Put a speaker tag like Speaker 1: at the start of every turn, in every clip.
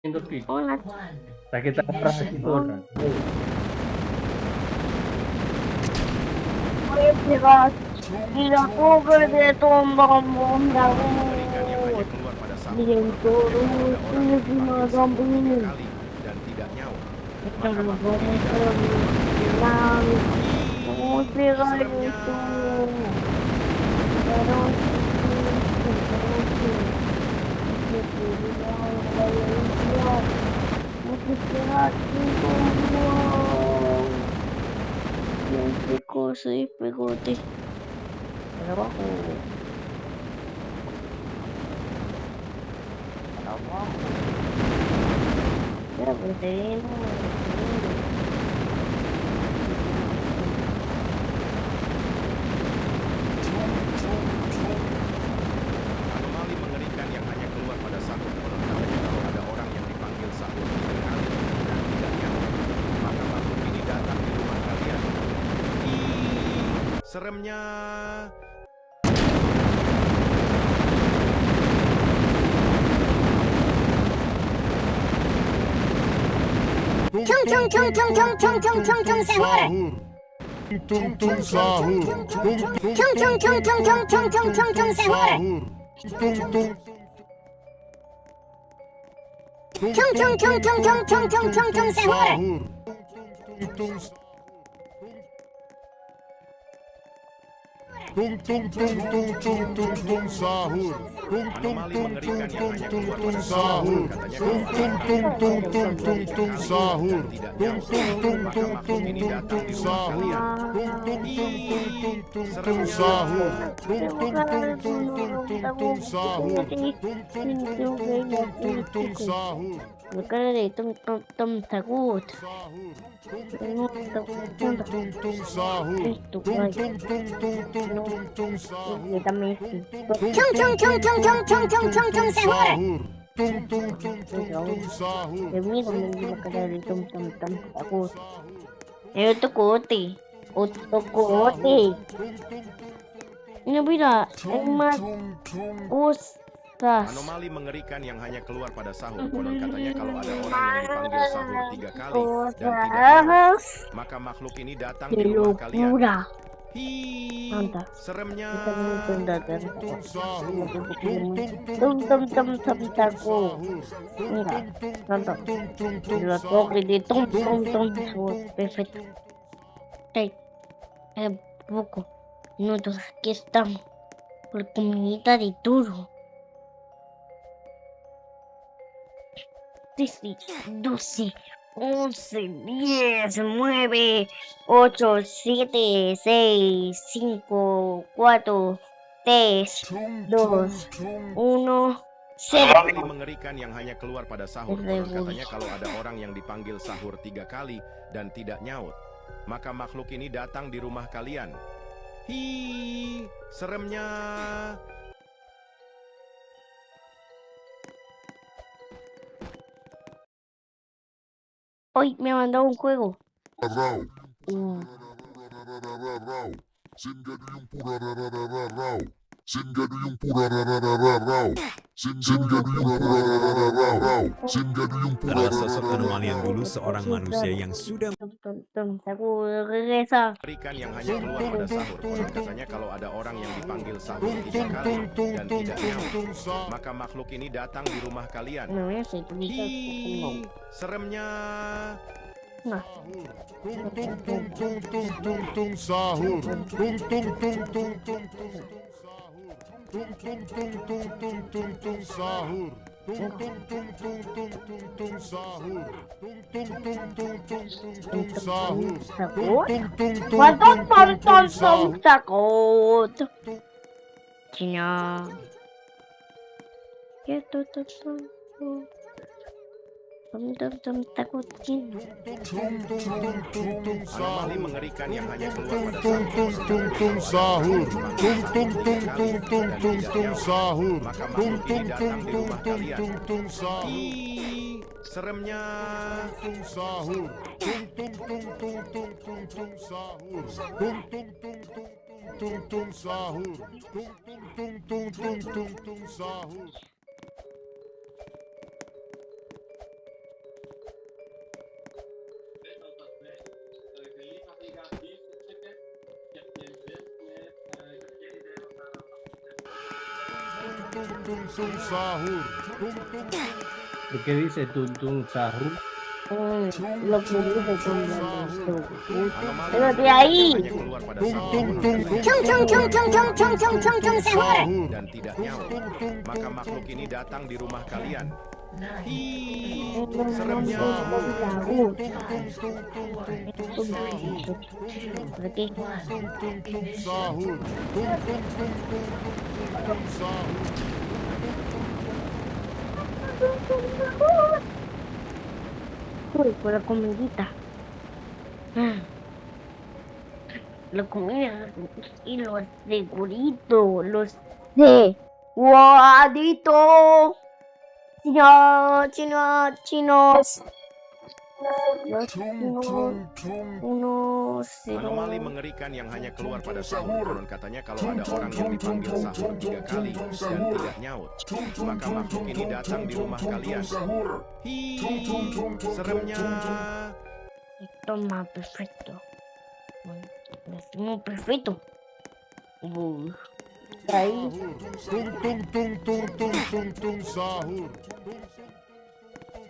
Speaker 1: Turki.
Speaker 2: Hola,
Speaker 1: Sakit parah itu orang.
Speaker 2: chicas. Y la pobre de tombang
Speaker 3: Mengerikan yang hanya
Speaker 2: Daud.
Speaker 3: keluar pada sahur
Speaker 2: Bien
Speaker 3: konon katanya kalau
Speaker 2: todo
Speaker 3: ada orang yang dipanggil
Speaker 2: terminado
Speaker 3: sahur 3
Speaker 2: bien.
Speaker 3: kali dan tidak nyaut, maka
Speaker 2: Pero
Speaker 3: makhluk ini
Speaker 2: vamos a
Speaker 3: datang di rumah kalian.
Speaker 2: terminar. ¿Cómo será
Speaker 3: Seremnya.
Speaker 2: esto? Pero qué cosa y pegote. Trabajo. Trabajo. Ya, pues tenemos.
Speaker 3: Anomali mengerikan yang hanya keluar pada sahur konon katanya kalau ada orang yang dipanggil sahur 3 kali dan tidak nyaut, maka makhluk ini datang di rumah kalian. Ih, seremnya.
Speaker 4: Tung tung tung tung tung tung tung tung tung sahur.
Speaker 5: Tung tung sahur. Tung
Speaker 4: Tung tung tung tung tung tung tung tung tung sahur.
Speaker 5: tung tung.
Speaker 4: Tung tung tung tung tung tung tung tung tung sahur.
Speaker 5: Tung tung. Tung tung tung tung tung tung tung sahur. Tung tung
Speaker 3: Anomali
Speaker 5: tung
Speaker 3: mengerikan
Speaker 5: tung
Speaker 3: yang
Speaker 5: tung
Speaker 3: hanya
Speaker 5: tung
Speaker 3: keluar
Speaker 5: tung
Speaker 3: pada
Speaker 5: sahur.
Speaker 3: sahur
Speaker 5: Tung tung tung tung tung
Speaker 3: dan
Speaker 5: tung
Speaker 3: tidak
Speaker 5: sahur.
Speaker 3: nyaut,
Speaker 5: Tung tung
Speaker 3: maka
Speaker 5: tung
Speaker 3: makhluk
Speaker 5: tung
Speaker 3: ini
Speaker 5: tung
Speaker 3: datang
Speaker 5: tung
Speaker 3: di
Speaker 5: tung
Speaker 3: rumah
Speaker 5: sahur.
Speaker 3: kalian.
Speaker 5: Tung tung tung tung tung tung sahur. Tung tung tung tung tung sahur.
Speaker 2: Acá de tum tum tum tagut.
Speaker 5: Sahur.
Speaker 2: Tengo
Speaker 5: Tung tung sahur.
Speaker 2: esto
Speaker 5: Tung
Speaker 2: guay.
Speaker 5: tung tung sahur.
Speaker 2: Y también
Speaker 4: Tung tung tung tung tung tung tung tung tung sahur.
Speaker 5: Tung tung tung tung sahur.
Speaker 2: de mí donde vivo acá de tum tum tum tagut. Esto cote. Otro cote. Ini mira, hay más cosas.
Speaker 3: Anomali mengerikan yang hanya keluar pada sahur konon katanya kalau ada orang yang dipanggil sahur 3 kali dan tidak nyaut, maka makhluk ini datang
Speaker 2: Qué
Speaker 3: di rumah kalian.
Speaker 2: locura.
Speaker 3: Hi,
Speaker 2: Mantap.
Speaker 3: seremnya.
Speaker 2: Kita menunda dan
Speaker 5: Sahur.
Speaker 2: tum tum tum tum tagut. Mira, tanto. Lo toque de tum tum tum tagut. Perfecto. Hey, poco. Nosotros aquí estamos. Por comunidad de Turo. 12, 11, 10, 9, 8, 7, 6, 5, 4, 3, 2, 1, 0.
Speaker 3: Anomali mengerikan yang hanya keluar pada sahur konon katanya kalau ada orang yang dipanggil sahur 3 kali dan tidak nyaut, maka makhluk ini datang di rumah kalian. Hi, seremnya.
Speaker 2: Hoy me ha mandado un juego.
Speaker 5: Rau.
Speaker 2: Uh,
Speaker 5: Rau. Singaduyung purararararau. Singaduyung purararararau. Singaduyung purararararau. Singaduyung
Speaker 6: Adalah sosok
Speaker 5: purararararau.
Speaker 6: anomali yang dulu seorang manusia yang sudah
Speaker 2: Aku regresa.
Speaker 3: Mengerikan yang hanya keluar pada sahur konon katanya kalau ada orang yang dipanggil sahur 3 kali dan tidak nyaut, maka makhluk ini datang di rumah kalian.
Speaker 2: No, ya sé, tú dices
Speaker 3: Hi, seremnya.
Speaker 2: Nah,
Speaker 5: Tung sahur. Tung sahur. Tung sahur. Sahur.
Speaker 2: takut. Takut. Cina. Ya tuh. Takut Cina.
Speaker 3: Anomali mengerikan yang hanya keluar pada
Speaker 5: sahur.
Speaker 3: sahur.
Speaker 5: Sahur.
Speaker 3: Maka makhluk ini datang di rumah kalian.
Speaker 5: Sahur.
Speaker 3: Hi, seremnya.
Speaker 5: Sahur. Sahur. Sahur. Sahur. tung sahur.
Speaker 1: Lo que dice tung tung sahur.
Speaker 2: Lo que dice con
Speaker 3: Anomali
Speaker 2: Pero de
Speaker 3: mengerikan
Speaker 2: ahí.
Speaker 3: yang hanya keluar pada sahur konon katanya
Speaker 4: Tung tung tung tung tung tung tung tung tung sahur.
Speaker 3: dan tidak nyaut, maka makhluk ini datang di rumah kalian. Hi, seremnya.
Speaker 2: Berarti
Speaker 5: Sahur. Tung sahur.
Speaker 2: uy, con la comidita. La comida y los seguritos, los de guadito. Chinos. Los unos
Speaker 3: Anomali mengerikan yang hanya keluar pada sahur. Konon katanya kalau ada orang yang dipanggil sahur 3 kali dan tidak nyaut, maka makhluk ini datang di rumah kalian. Hi, seremnya.
Speaker 2: Esto más perfecto. Muy perfecto. Ahí.
Speaker 5: Tung tung tung tung tung tung tung sahur.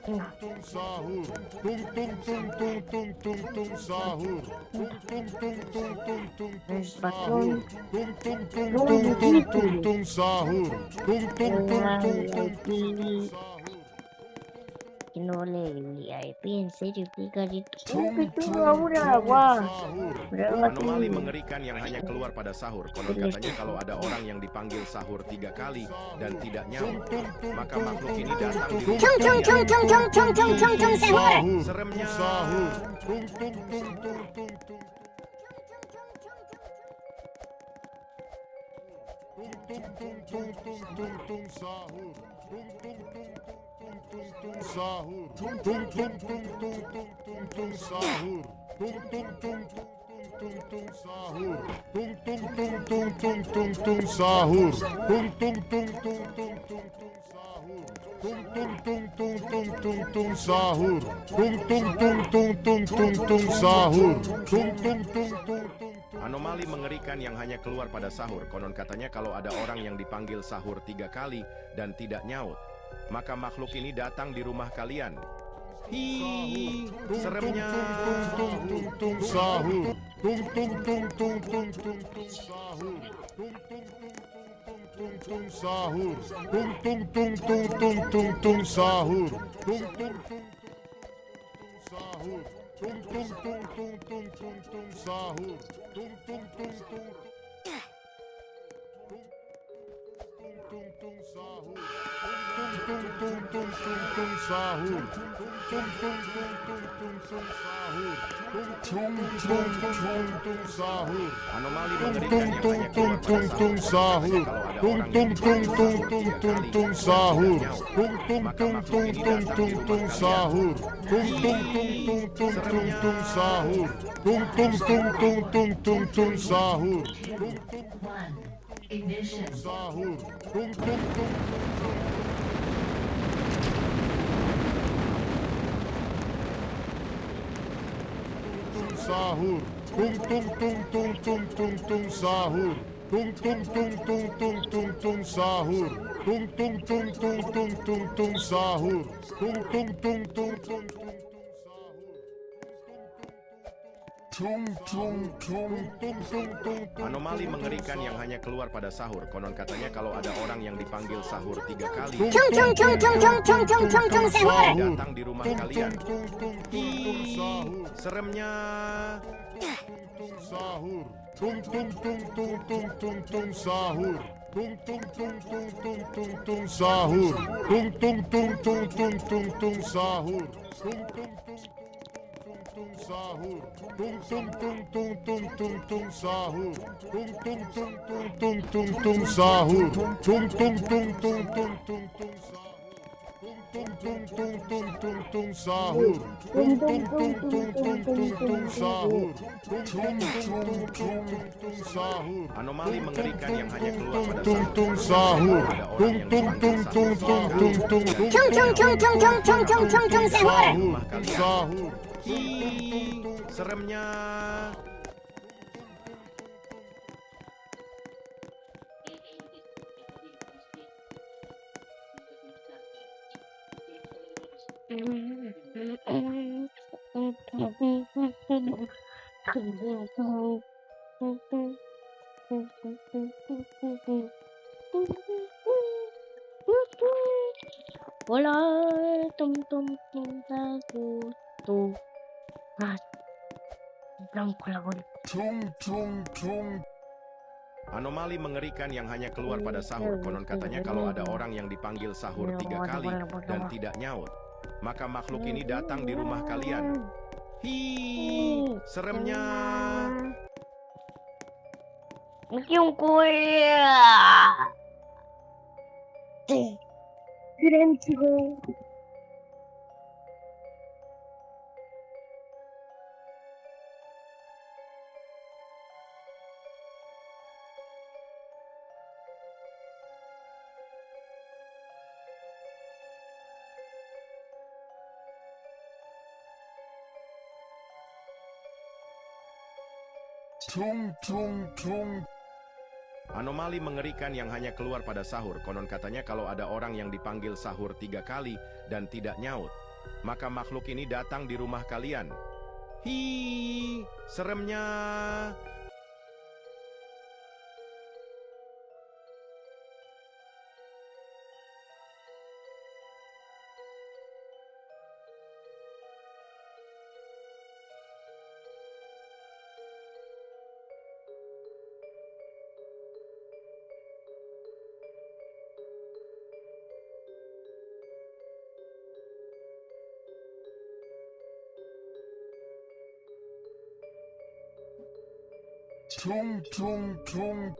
Speaker 2: Nah,
Speaker 5: Tung sahur. Tung tung tung tung tung tung tung sahur. Tung tung tung tung tung tung tung sahur. Tung tung tung tung tung tung tung sahur. Tung tung tung tung tung tung sahur.
Speaker 2: que no le en serio, Picarito. ¿Cómo que tú ahora, guau?
Speaker 3: Anomali mengerikan yang hanya keluar pada sahur. Konon katanya kalau ada orang yang dipanggil sahur 3 kali dan tidak nyaut, maka makhluk ini datang di rumah
Speaker 4: Tung tung tung
Speaker 3: kalian.
Speaker 4: tung tung tung tung tung tung sahur.
Speaker 3: Seremnya.
Speaker 5: Sahur. Tung tung tung tung tung tung. Tung tung tung tung tung tung tung sahur. Tung tung tung tung tung tung sahur. Tung tung tung tung tung tung tung tung sahur. Tung tung tung tung tung sahur. Tung tung tung tung tung tung tung sahur. Tung tung tung tung tung tung sahur. Tung tung tung tung tung tung tung sahur. Tung tung tung tung tung tung tung sahur. Tung tung tung tung tung.
Speaker 3: Anomali mengerikan yang hanya keluar pada sahur. Konon katanya kalau ada orang yang dipanggil sahur 3 kali dan tidak nyaut, maka makhluk ini datang di rumah kalian. Hi, seremnya.
Speaker 5: Tung tung tung sahur. Tung tung tung tung tung tung tung sahur. Tung tung tung tung sahur. Tung tung tung tung tung tung tung sahur. Tung tung tung sahur. Tung tung tung tung tung tung tung sahur. Tung tung tung tung tung tung sahur. Tung tung tung tung tung tung sahur. Tung tung tung tung tung tung tung sahur. Tung tung tung tung tung sahur.
Speaker 3: Anomali
Speaker 5: Tung
Speaker 3: mengerikan
Speaker 5: tung
Speaker 3: yang
Speaker 5: tung
Speaker 3: hanya
Speaker 5: tung
Speaker 3: keluar
Speaker 5: tung
Speaker 3: pada
Speaker 5: tung
Speaker 3: sahur.
Speaker 5: sahur.
Speaker 3: Kalau ada
Speaker 5: Tung
Speaker 3: orang
Speaker 5: tung
Speaker 3: yang
Speaker 5: tung tung
Speaker 3: dipanggil
Speaker 5: tung tung
Speaker 3: sahur
Speaker 5: tung
Speaker 3: 3
Speaker 5: sahur.
Speaker 3: kali dan
Speaker 5: Tung
Speaker 3: tidak
Speaker 5: tung
Speaker 3: nyaut,
Speaker 5: tung
Speaker 3: maka
Speaker 5: tung
Speaker 3: makhluk ini
Speaker 5: tung
Speaker 3: datang di
Speaker 5: tung
Speaker 3: rumah
Speaker 5: tung
Speaker 3: kalian.
Speaker 5: sahur. Tung tung tung tung tung tung tung sahur. Tung tung tung tung tung tung tung sahur. Tung tung sahur. Tung tung tung sahur. Tung tung tung tung tung tung tung sahur. Tung tung tung tung tung tung tung sahur. Tung tung tung tung tung tung tung sahur. Tung tung tung tung tung tung
Speaker 3: Anomali mengerikan yang hanya keluar pada sahur. Konon katanya kalau ada orang yang dipanggil sahur 3 kali
Speaker 4: Tung tung tung tung tung tung tung tung tung sahur.
Speaker 3: datang di rumah kalian. Hi, seremnya.
Speaker 5: tung sahur. Tung tung tung tung tung tung tung sahur. Tung tung tung tung tung tung tung sahur. Tung tung tung tung tung tung tung sahur. Tung tung tung sahur. Tung tung tung tung tung tung tung sahur. Tung tung tung tung tung tung tung sahur. Tung tung tung tung tung tung tung sahur. Tung tung tung tung tung tung tung sahur. Tung tung tung tung tung sahur.
Speaker 3: Anomali mengerikan yang hanya keluar pada
Speaker 5: Tung
Speaker 3: sahur.
Speaker 5: tung sahur.
Speaker 3: Ada orang
Speaker 5: Tung
Speaker 3: yang
Speaker 5: tung tung tung tung tung tung
Speaker 4: Tung tung tung tung tung tung tung tung tung sahur.
Speaker 3: rumah kalian.
Speaker 5: sahur.
Speaker 3: Hi, seremnya.
Speaker 2: Wala, tum tum tum takut tuh. Ah, bilang ko lang ulit.
Speaker 5: Tung tung tung.
Speaker 3: Anomali mengerikan yang hanya keluar pada sahur. Konon katanya kalau ada orang yang dipanggil sahur 3 kali dan tidak nyaut, maka makhluk ini datang di rumah kalian. Hi, seremnya.
Speaker 2: Yung kuya. Keren sih.
Speaker 5: Tung tung tung.
Speaker 3: Anomali mengerikan yang hanya keluar pada sahur. Konon katanya kalau ada orang yang dipanggil sahur 3 kali dan tidak nyaut, maka makhluk ini datang di rumah kalian. Hi, seremnya.
Speaker 5: Tung tung tung.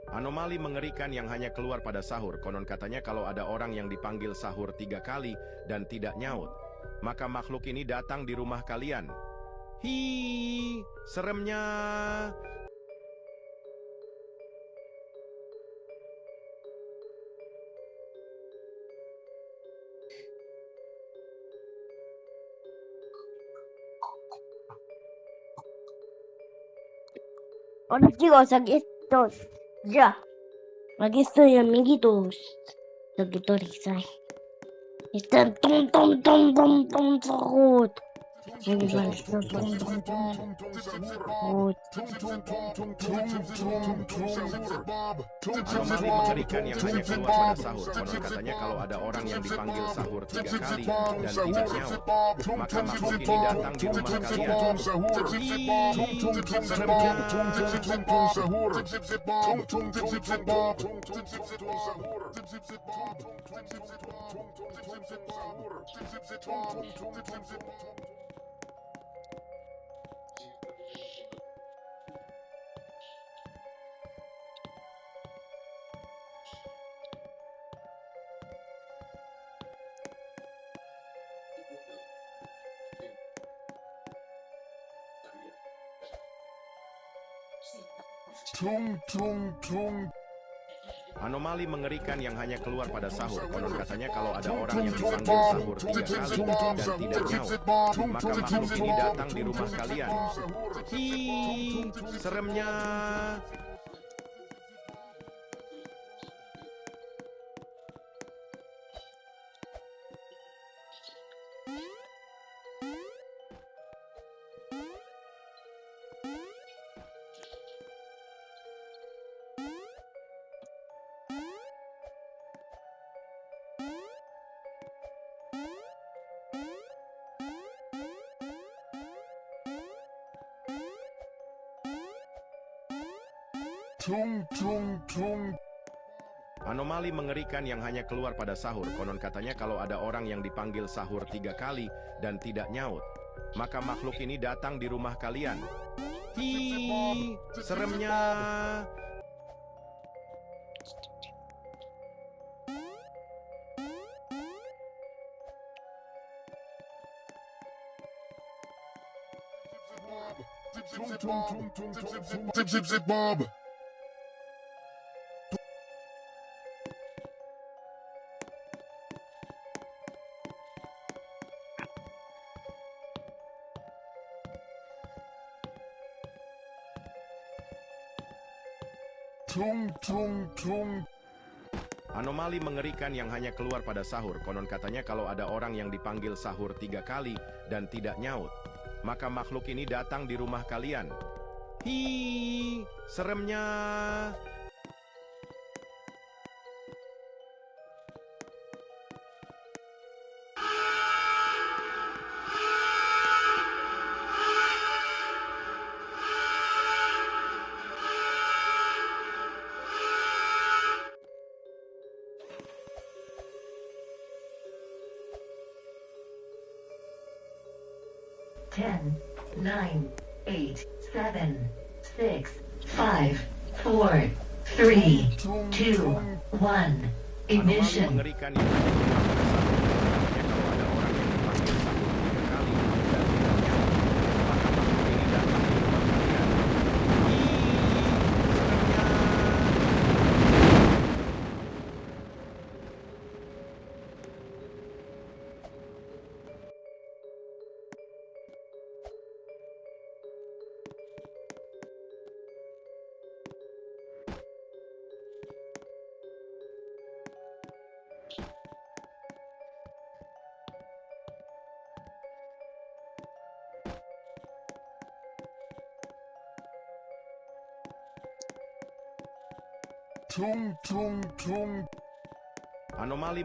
Speaker 3: Anomali mengerikan yang hanya keluar pada sahur. Konon katanya kalau ada orang yang dipanggil sahur 3 kali dan tidak nyaut, maka makhluk ini datang di rumah kalian. Hi, seremnya.
Speaker 2: Ahora chicos, aquí estoy. Ya. Aquí estoy, amiguitos. Seguidores, ay. Están tum tum tum tum tum sahut. Ini balas tum tum tum tum sahut.
Speaker 3: Anomali mengerikan yang hanya keluar pada sahur. Konon katanya kalau ada orang yang dipanggil sahur 3 kali dan tidak nyaut, maka makhluk ini datang di rumah kalian. Hi, seremnya.
Speaker 5: Tung tung tung.
Speaker 3: Anomali mengerikan yang hanya keluar pada sahur. Konon katanya kalau ada orang yang dipanggil sahur 3 kali dan tidak nyaut, maka makhluk ini datang di rumah kalian. Hi, seremnya.
Speaker 5: Tung tung tung.
Speaker 3: Anomali mengerikan yang hanya keluar pada sahur. Konon katanya kalau ada orang yang dipanggil sahur 3 kali dan tidak nyaut, maka makhluk ini datang di rumah kalian. Hi, seremnya.
Speaker 5: Zip zip zip Bob. Tung tung tung.
Speaker 3: Anomali mengerikan yang hanya keluar pada sahur. Konon katanya kalau ada orang yang dipanggil sahur 3 kali dan tidak nyaut, maka makhluk ini datang di rumah kalian. Hi, seremnya.
Speaker 7: Ten, nine, 8, 7, 6, 5, 4, 3, 2, 1.
Speaker 3: Anomali
Speaker 7: Ignition.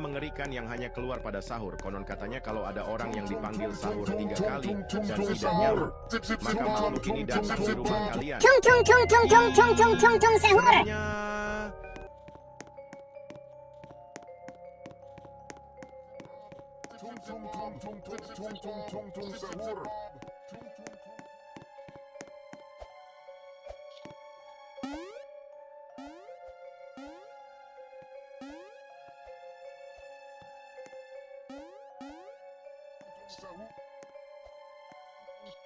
Speaker 3: mengerikan yang hanya keluar pada sahur. Katanya kalau ada orang yang dipanggil sahur 3 kali dan tidak nyaut, maka makhluk ini datang di rumah kalian. Hi, seremnya.
Speaker 5: Tung tung tung.
Speaker 3: Anomali mengerikan yang hanya keluar pada sahur. Konon katanya kalau ada orang yang dipanggil sahur 3 kali dan tidak nyaut, maka makhluk ini datang di rumah kalian.
Speaker 4: 퉁퉁퉁퉁퉁퉁퉁퉁퉁 sahur.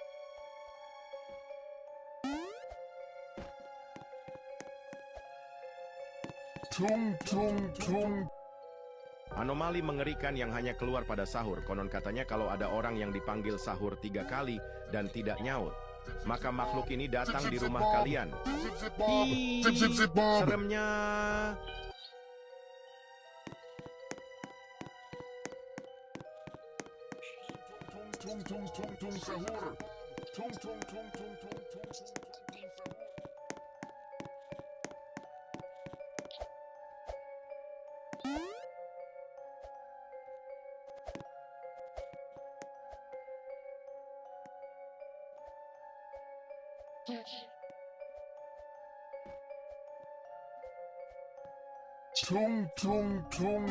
Speaker 3: Seremnya.
Speaker 5: Tung tung tung tung tung tung tung tung tung sahur. Tung tung tung. Sahur. Tung tung tung.
Speaker 3: Anomali mengerikan yang hanya keluar pada sahur. Konon katanya kalau ada orang yang dipanggil sahur 3 kali dan tidak nyaut, maka makhluk ini datang di rumah kalian.
Speaker 5: Zip zip bob.
Speaker 3: Hi,
Speaker 5: Zip zip zip bob.
Speaker 3: seremnya.
Speaker 5: Tung tung tung tung sahur. Tung tung tung tung tung tung tung sahur. Tung tung tung.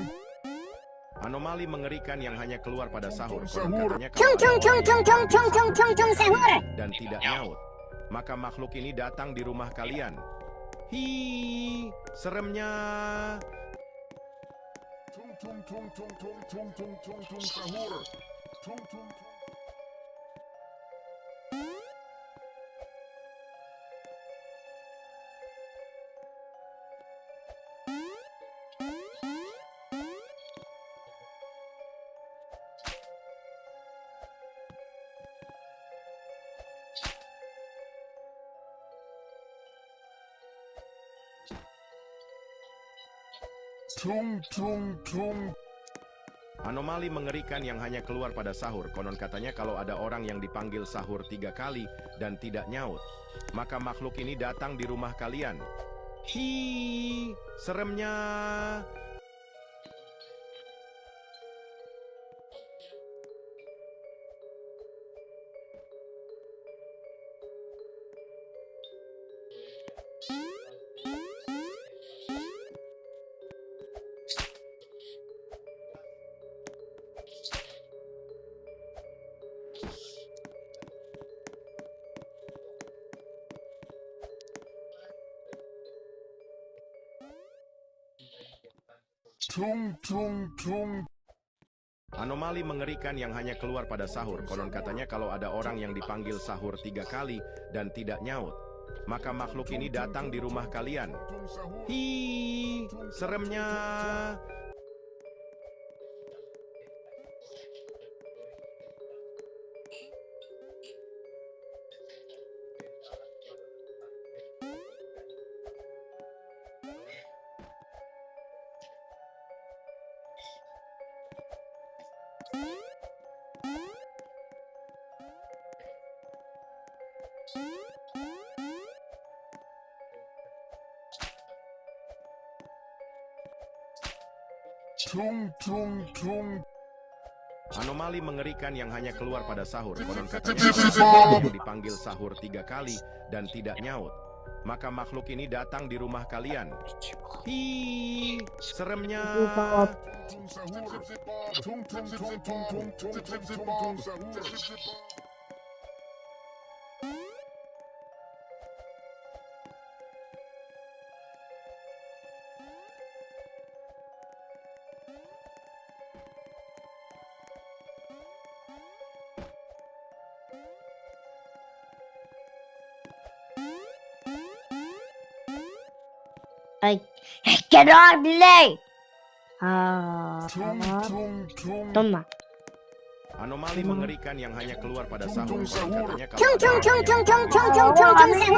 Speaker 3: Anomali mengerikan yang hanya keluar pada sahur. Konon
Speaker 5: Sahur.
Speaker 3: katanya
Speaker 4: 퉁
Speaker 3: kalau
Speaker 4: 퉁
Speaker 3: ada
Speaker 4: 퉁
Speaker 3: orang
Speaker 4: 퉁 퉁 퉁 퉁 퉁 sahur.
Speaker 3: dan tidak nyaut, maka makhluk ini datang di rumah kalian. Hi, seremnya.
Speaker 5: Tung tung tung tung tung tung tung tung tung sahur. Tung tung tung. Tung tung tung.
Speaker 3: Anomali mengerikan yang hanya keluar pada sahur. Konon katanya kalau ada orang yang dipanggil sahur 3 kali dan tidak nyaut, maka makhluk ini datang di rumah kalian. Hi, seremnya.
Speaker 5: Tung tung tung.
Speaker 3: Anomali mengerikan yang hanya keluar pada sahur. Konon katanya kalau ada orang yang dipanggil sahur 3 kali dan tidak nyaut, maka makhluk ini datang di rumah kalian.
Speaker 5: Tung sahur.
Speaker 3: Hi, seremnya. Anomali mengerikan yang hanya keluar pada sahur. Konon katanya kalau yang dipanggil sahur 3 kali dan tidak nyaut, maka makhluk ini datang di rumah kalian. Hi, seremnya.
Speaker 2: Ay, get on delay. Toma.
Speaker 3: Anomali mengerikan yang hanya keluar pada sahur. Konon katanya kalau
Speaker 4: Tung tung
Speaker 3: ada
Speaker 4: tung
Speaker 3: orang
Speaker 4: tung
Speaker 3: yang
Speaker 4: tung tung tung tung tung sahur.